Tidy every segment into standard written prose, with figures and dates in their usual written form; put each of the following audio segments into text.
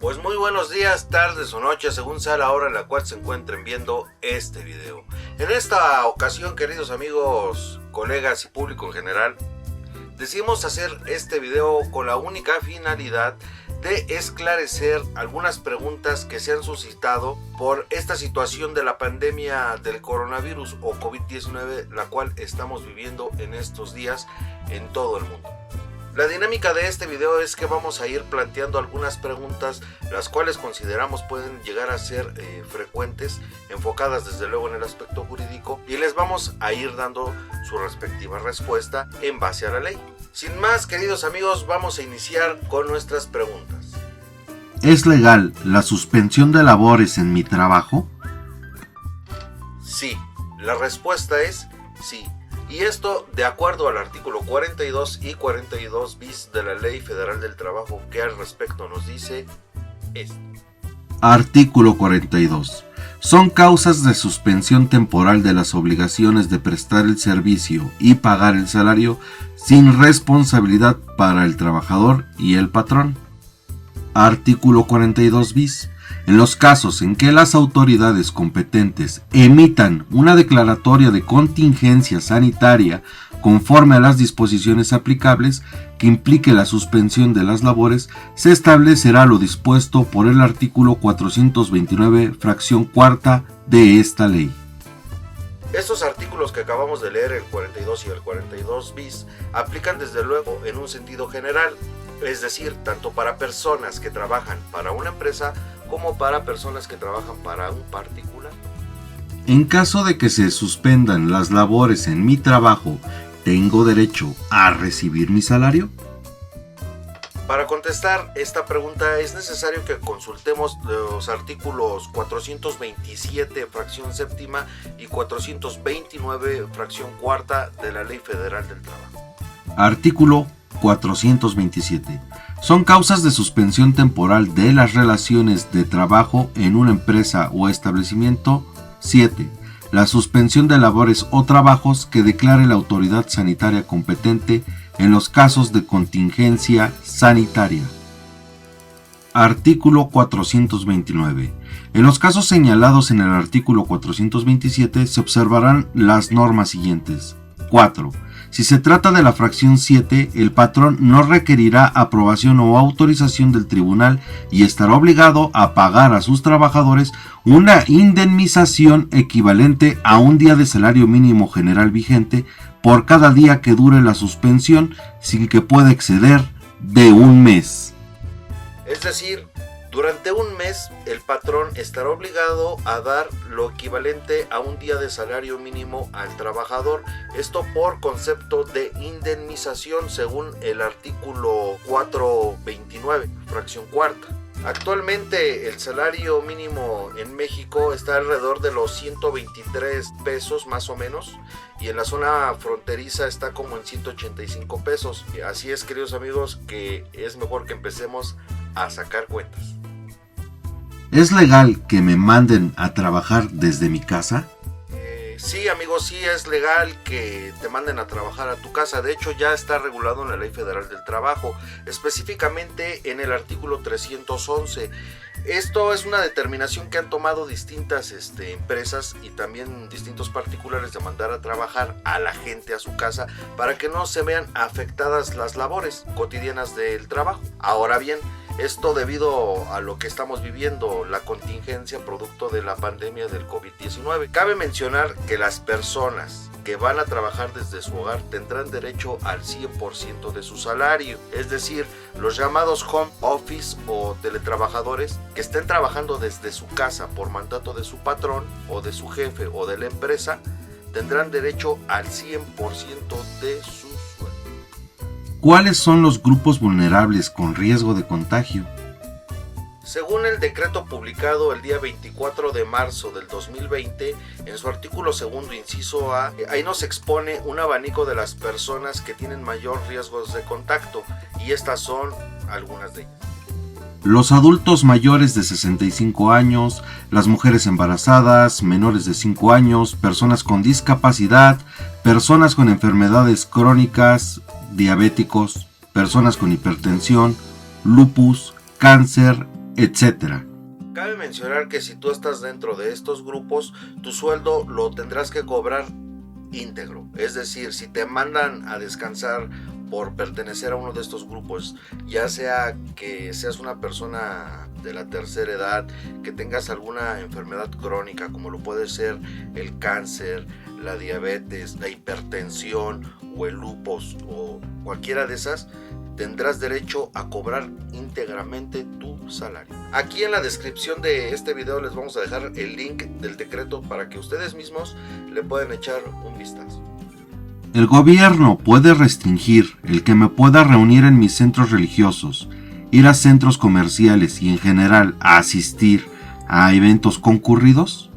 Pues muy buenos días, tardes o noches, según sea la hora en la cual se encuentren viendo este video. En esta ocasión, queridos amigos, colegas y público en general, decidimos hacer este video con la única finalidad de esclarecer algunas preguntas que se han suscitado por esta situación de la pandemia del coronavirus o COVID-19, la cual estamos viviendo en estos días en todo el mundo. La dinámica de este video es que vamos a ir planteando algunas preguntas, las cuales consideramos pueden llegar a ser frecuentes, enfocadas desde luego en el aspecto jurídico, y les vamos a ir dando su respectiva respuesta en base a la ley. Sin más, queridos amigos, vamos a iniciar con nuestras preguntas. ¿Es legal la suspensión de labores en mi trabajo? Sí, la respuesta es sí. Y esto de acuerdo al artículo 42 y 42 bis de la Ley Federal del Trabajo, que al respecto nos dice esto. Artículo 42. Son causas de suspensión temporal de las obligaciones de prestar el servicio y pagar el salario sin responsabilidad para el trabajador y el patrón. Artículo 42 bis. En los casos en que las autoridades competentes emitan una declaratoria de contingencia sanitaria conforme a las disposiciones aplicables que implique la suspensión de las labores, se establecerá lo dispuesto por el artículo 429, fracción cuarta de esta ley. Estos artículos que acabamos de leer, el 42 y el 42 bis, aplican desde luego en un sentido general, es decir, tanto para personas que trabajan para una empresa como para personas que trabajan para un particular. En caso de que se suspendan las labores en mi trabajo, ¿tengo derecho a recibir mi salario? Para contestar esta pregunta es necesario que consultemos los artículos 427 fracción séptima y 429 fracción cuarta de la Ley Federal del Trabajo. Artículo 427. Son causas de suspensión temporal de las relaciones de trabajo en una empresa o establecimiento. 7. La suspensión de labores o trabajos que declare la autoridad sanitaria competente en los casos de contingencia sanitaria. Artículo 429. En los casos señalados en el artículo 427 se observarán las normas siguientes. 4. Si se trata de la fracción 7, el patrón no requerirá aprobación o autorización del tribunal y estará obligado a pagar a sus trabajadores una indemnización equivalente a un día de salario mínimo general vigente por cada día que dure la suspensión, sin que pueda exceder de un mes. Es decir, durante un mes el patrón estará obligado a dar lo equivalente a un día de salario mínimo al trabajador, esto por concepto de indemnización según el artículo 429, fracción cuarta. Actualmente el salario mínimo en México está alrededor de los 123 pesos más o menos, y en la zona fronteriza está como en 185 pesos. Así es, queridos amigos, que es mejor que empecemos a sacar cuentas. ¿Es legal que me manden a trabajar desde mi casa? Sí, amigos, sí es legal que te manden a trabajar a tu casa. De hecho, ya está regulado en la Ley Federal del Trabajo, específicamente en el artículo 311. Esto es una determinación que han tomado distintas empresas y también distintos particulares de mandar a trabajar a la gente a su casa para que no se vean afectadas las labores cotidianas del trabajo. Ahora bien, esto debido a lo que estamos viviendo, la contingencia producto de la pandemia del COVID-19. Cabe mencionar que las personas que van a trabajar desde su hogar tendrán derecho al 100% de su salario, es decir, los llamados home office o teletrabajadores que estén trabajando desde su casa por mandato de su patrón o de su jefe o de la empresa, tendrán derecho al 100% de su sueldo. ¿Cuáles son los grupos vulnerables con riesgo de contagio? Según el decreto publicado el día 24 de marzo del 2020, en su artículo segundo, inciso A, ahí nos expone un abanico de las personas que tienen mayor riesgos de contacto, y estas son algunas de ellas. Los adultos mayores de 65 años, las mujeres embarazadas, menores de 5 años, personas con discapacidad, personas con enfermedades crónicas, diabéticos, personas con hipertensión, lupus, cáncer, etc. Cabe mencionar que si tú estás dentro de estos grupos, tu sueldo lo tendrás que cobrar íntegro. Es decir, si te mandan a descansar por pertenecer a uno de estos grupos, ya sea que seas una persona de la tercera edad, que tengas alguna enfermedad crónica como lo puede ser el cáncer, la diabetes, la hipertensión o el lupus o cualquiera de esas, tendrás derecho a cobrar íntegramente tu salario. Aquí en la descripción de este video les vamos a dejar el link del decreto para que ustedes mismos le puedan echar un vistazo. El gobierno puede restringir el que me pueda reunir en mis centros religiosos, ir a centros comerciales y en general a asistir a eventos concurridos.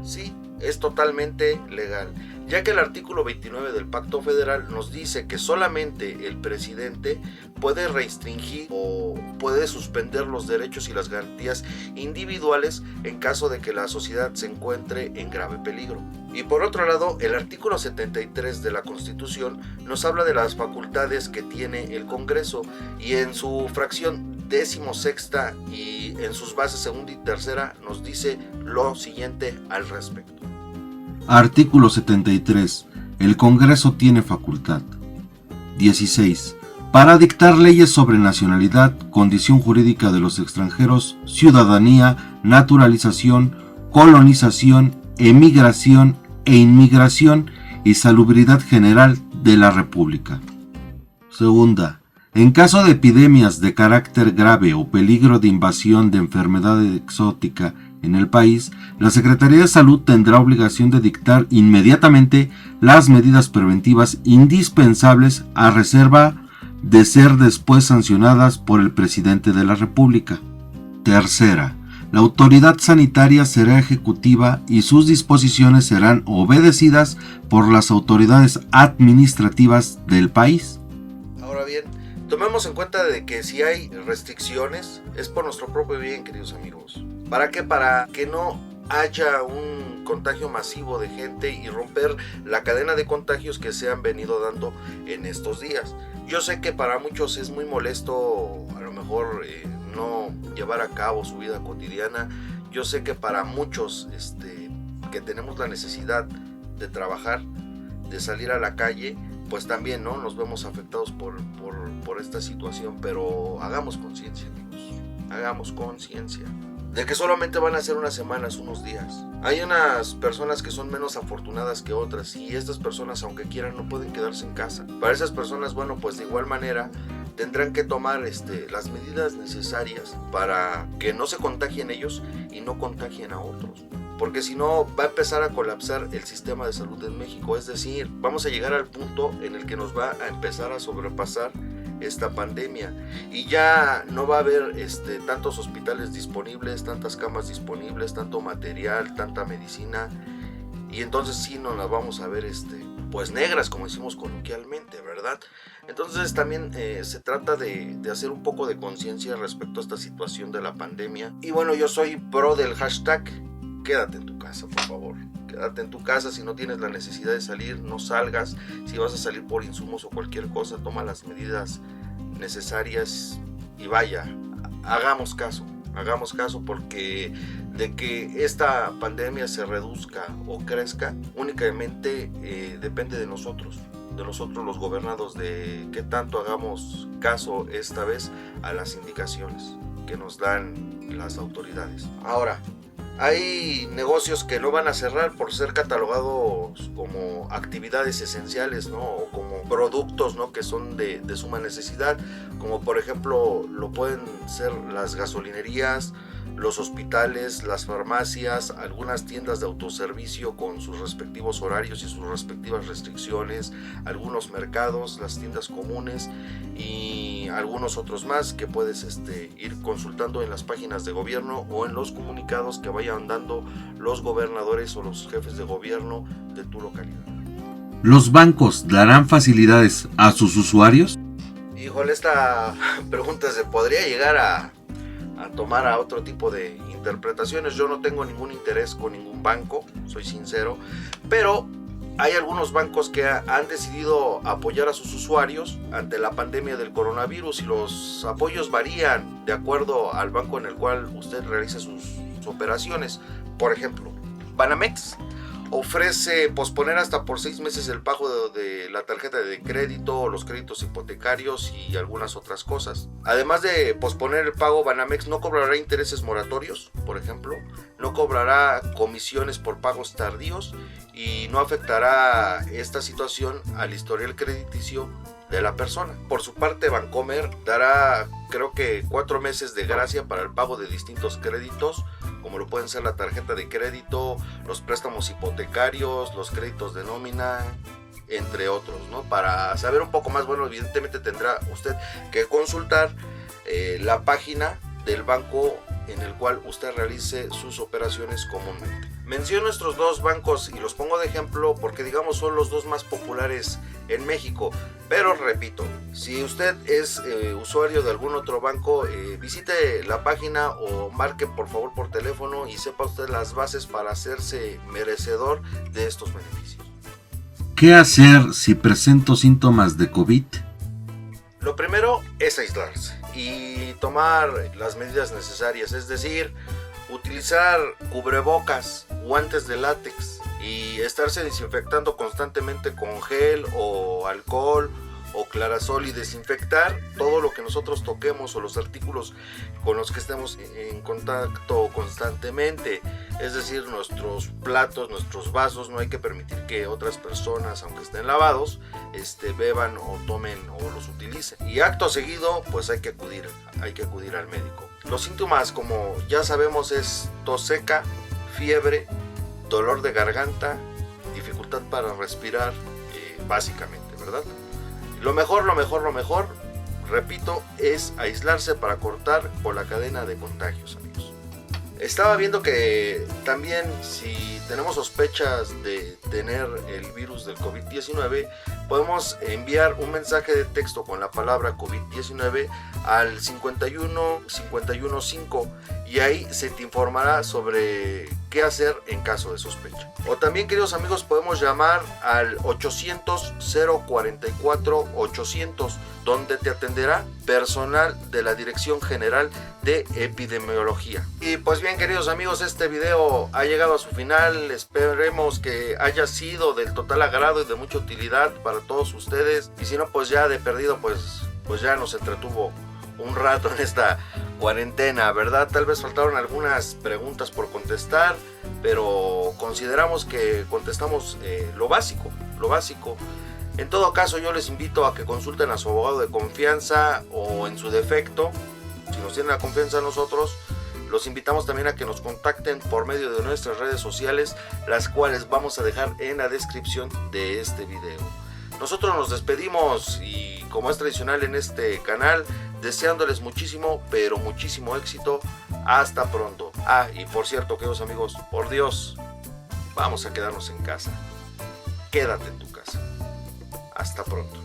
Sí, es totalmente legal, ya que el artículo 29 del Pacto Federal nos dice que solamente el presidente puede restringir o puede suspender los derechos y las garantías individuales en caso de que la sociedad se encuentre en grave peligro. Y por otro lado, el artículo 73 de la Constitución nos habla de las facultades que tiene el Congreso y en su fracción 16ª y en sus bases 2ª y 3ª nos dice lo siguiente al respecto. Artículo 73. El Congreso tiene facultad. 16. Para dictar leyes sobre nacionalidad, condición jurídica de los extranjeros, ciudadanía, naturalización, colonización, emigración e inmigración y salubridad general de la República. Segunda. En caso de epidemias de carácter grave o peligro de invasión de enfermedad exótica en el país, la Secretaría de Salud tendrá obligación de dictar inmediatamente las medidas preventivas indispensables a reserva de ser después sancionadas por el presidente de la República. Tercera, la autoridad sanitaria será ejecutiva y sus disposiciones serán obedecidas por las autoridades administrativas del país. Ahora bien, tomemos en cuenta de que si hay restricciones es por nuestro propio bien, queridos amigos. ¿Para qué? Para que no haya un contagio masivo de gente y romper la cadena de contagios que se han venido dando en estos días. Yo sé que para muchos es muy molesto a lo mejor no llevar a cabo su vida cotidiana. Yo sé que para muchos que tenemos la necesidad de trabajar, de salir a la calle, pues también ¿no? Nos vemos afectados por esta situación, pero hagamos conciencia, amigos, hagamos conciencia de que solamente van a ser unas semanas, unos días. Hay unas personas que son menos afortunadas que otras y estas personas, aunque quieran, no pueden quedarse en casa. Para esas personas, bueno, pues de igual manera tendrán que tomar las medidas necesarias para que no se contagien ellos y no contagien a otros. Porque si no va a empezar a colapsar el sistema de salud en México. Es decir, vamos a llegar al punto en el que nos va a empezar a sobrepasar esta pandemia y ya no va a haber tantos hospitales disponibles, tantas camas disponibles, tanto material, tanta medicina, y entonces sí nos las vamos a ver pues negras, como decimos coloquialmente, ¿verdad? Entonces también se trata de hacer un poco de conciencia respecto a esta situación de la pandemia. Y bueno, yo soy pro del hashtag quédate en tu casa, por favor. Quédate en tu casa. Si no tienes la necesidad de salir, no salgas. Si vas a salir por insumos o cualquier cosa, toma las medidas necesarias y vaya, hagamos caso porque de que esta pandemia se reduzca o crezca únicamente depende de nosotros los gobernados, de qué tanto hagamos caso esta vez a las indicaciones que nos dan las autoridades. Ahora, hay negocios que no van a cerrar por ser catalogados como actividades esenciales, ¿no? O como productos, ¿no? Que son de suma necesidad, como por ejemplo lo pueden ser las gasolinerías, los hospitales, las farmacias, algunas tiendas de autoservicio con sus respectivos horarios y sus respectivas restricciones, algunos mercados, las tiendas comunes y algunos otros más que puedes ir consultando en las páginas de gobierno o en los comunicados que vayan dando los gobernadores o los jefes de gobierno de tu localidad. ¿Los bancos darán facilidades a sus usuarios? Híjole, esta pregunta se podría llegar a tomar a otro tipo de interpretaciones. Yo no tengo ningún interés con ningún banco, soy sincero, pero Hay algunos bancos que han decidido apoyar a sus usuarios ante la pandemia del coronavirus y los apoyos varían de acuerdo al banco en el cual usted realice sus operaciones. Por ejemplo, Banamex ofrece posponer hasta por 6 meses el pago de la tarjeta de crédito, los créditos hipotecarios y algunas otras cosas. Además de posponer el pago, Banamex no cobrará intereses moratorios, por ejemplo, no cobrará comisiones por pagos tardíos y no afectará esta situación al historial crediticio de la persona. Por su parte, Bancomer dará, creo que 4 meses de gracia para el pago de distintos créditos, como lo pueden ser la tarjeta de crédito, los préstamos hipotecarios, los créditos de nómina, entre otros, ¿no? Para saber un poco más, bueno, evidentemente tendrá usted que consultar la página del banco en el cual usted realice sus operaciones comúnmente. Menciono estos dos bancos y los pongo de ejemplo porque, digamos, son los dos más populares en México. Pero repito, si usted es usuario de algún otro banco, visite la página o marque por favor por teléfono y sepa usted las bases para hacerse merecedor de estos beneficios. ¿Qué hacer si presento síntomas de COVID? Lo primero es aislarse y tomar las medidas necesarias, es decir, utilizar cubrebocas, guantes de látex y estarse desinfectando constantemente con gel o alcohol o clarasol y desinfectar todo lo que nosotros toquemos o los artículos con los que estemos en contacto constantemente, es decir, nuestros platos, nuestros vasos. No hay que permitir que otras personas, aunque estén lavados, beban o tomen o los utilicen. Y acto seguido, pues hay que acudir al médico. Los síntomas, como ya sabemos, es tos seca, fiebre, dolor de garganta, dificultad para respirar, básicamente, ¿verdad? Lo mejor, repito, es aislarse para cortar con la cadena de contagios, amigos. Estaba viendo que también si tenemos sospechas de tener el virus del COVID-19, podemos enviar un mensaje de texto con la palabra COVID-19 al 51515 y ahí se te informará sobre qué hacer en caso de sospecha. O también, queridos amigos, podemos llamar al 800-044-800, donde te atenderá personal de la Dirección General de Epidemiología. Y pues bien, queridos amigos, este video ha llegado a su final. Esperemos que haya sido del total agrado y de mucha utilidad para todos ustedes. Y si no, pues ya de perdido, pues ya nos entretuvo un rato en esta cuarentena, ¿verdad? Tal vez faltaron algunas preguntas por contestar, pero consideramos que contestamos lo básico. En todo caso, yo les invito a que consulten a su abogado de confianza o, en su defecto, si nos tienen la confianza en nosotros, los invitamos también a que nos contacten por medio de nuestras redes sociales, las cuales vamos a dejar en la descripción de este video. Nosotros nos despedimos y, como es tradicional en este canal, deseándoles muchísimo, pero muchísimo éxito. Hasta pronto. Y por cierto, queridos amigos, por Dios, vamos a quedarnos en casa. Quédate en tu casa. Hasta pronto.